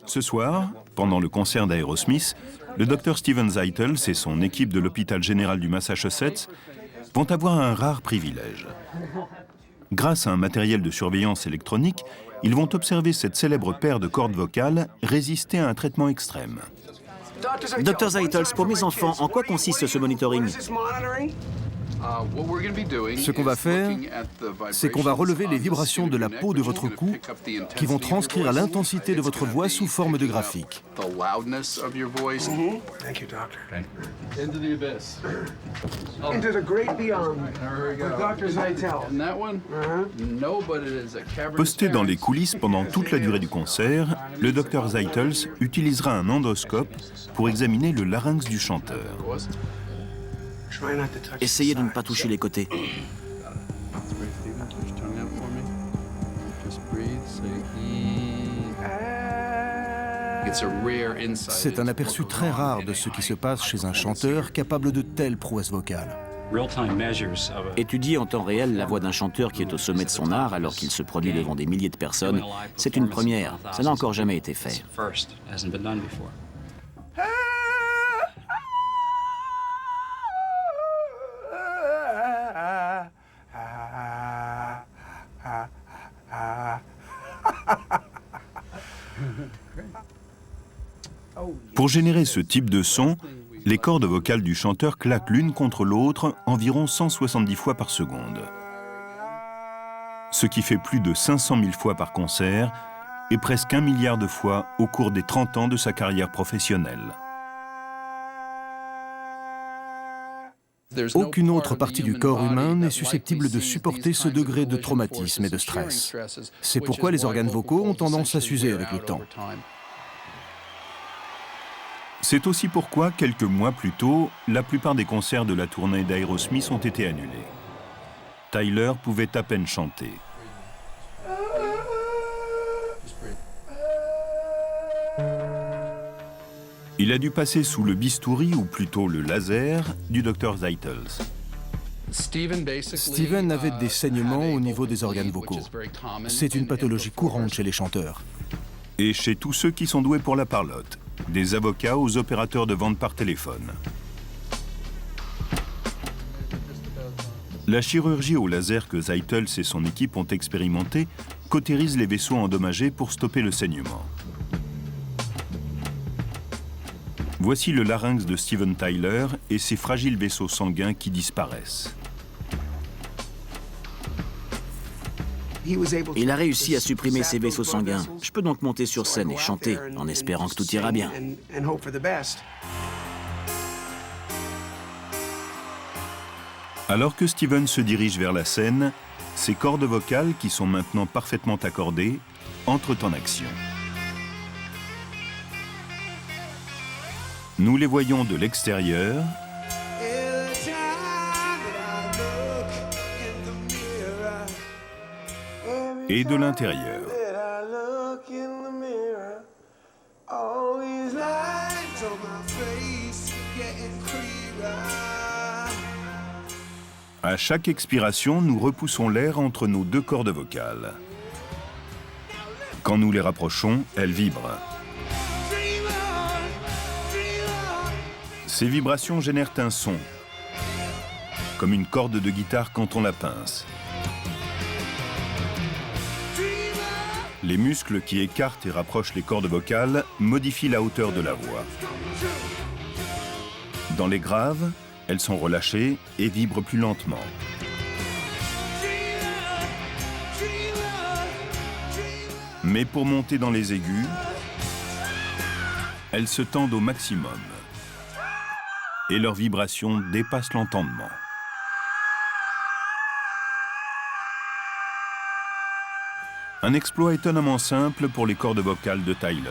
Ce soir, pendant le concert d'Aerosmith, le Dr Steven Zeitels et son équipe de l'hôpital général du Massachusetts vont avoir un rare privilège. Grâce à un matériel de surveillance électronique, ils vont observer cette célèbre paire de cordes vocales résister à un traitement extrême. Dr Zeitels, pour mes enfants, en quoi consiste ce monitoring? Ce qu'on va faire, c'est qu'on va relever les vibrations de la peau de votre cou qui vont transcrire à l'intensité de votre voix sous forme de graphique. Posté dans les coulisses pendant toute la durée du concert, le Dr Zeitels utilisera un endoscope pour examiner le larynx du chanteur. Essayez de ne pas toucher les côtés. C'est un aperçu très rare de ce qui se passe chez un chanteur capable de telles prouesses vocales. Étudier en temps réel la voix d'un chanteur qui est au sommet de son art alors qu'il se produit devant des milliers de personnes, c'est une première. Ça n'a encore jamais été fait. Pour générer ce type de son, les cordes vocales du chanteur claquent l'une contre l'autre environ 170 fois par seconde. Ce qui fait plus de 500 000 fois par concert et presque 1 milliard de fois au cours des 30 ans de sa carrière professionnelle. Aucune autre partie du corps humain n'est susceptible de supporter ce degré de traumatisme et de stress. C'est pourquoi les organes vocaux ont tendance à s'user avec le temps. C'est aussi pourquoi, quelques mois plus tôt, la plupart des concerts de la tournée d'Aerosmith ont été annulés. Tyler pouvait à peine chanter. Il a dû passer sous le bistouri, ou plutôt le laser, du Dr Zeitels. Steven avait des saignements au niveau des organes vocaux. C'est une pathologie courante chez les chanteurs. Et chez tous ceux qui sont doués pour la parlotte, des avocats aux opérateurs de vente par téléphone. La chirurgie au laser que Zeitels et son équipe ont expérimentée cautérise les vaisseaux endommagés pour stopper le saignement. Voici le larynx de Steven Tyler et ses fragiles vaisseaux sanguins qui disparaissent. Il a réussi à supprimer ses vaisseaux sanguins. Je peux donc monter sur scène et chanter en espérant que tout ira bien. Alors que Steven se dirige vers la scène, ses cordes vocales, qui sont maintenant parfaitement accordées, entrent en action. Nous les voyons de l'extérieur et de l'intérieur. À chaque expiration, nous repoussons l'air entre nos deux cordes vocales. Quand nous les rapprochons, elles vibrent. Ces vibrations génèrent un son, comme une corde de guitare quand on la pince. Les muscles qui écartent et rapprochent les cordes vocales modifient la hauteur de la voix. Dans les graves, elles sont relâchées et vibrent plus lentement. Mais pour monter dans les aigus, elles se tendent au maximum. Et leurs vibrations dépassent l'entendement. Un exploit étonnamment simple pour les cordes vocales de Tyler.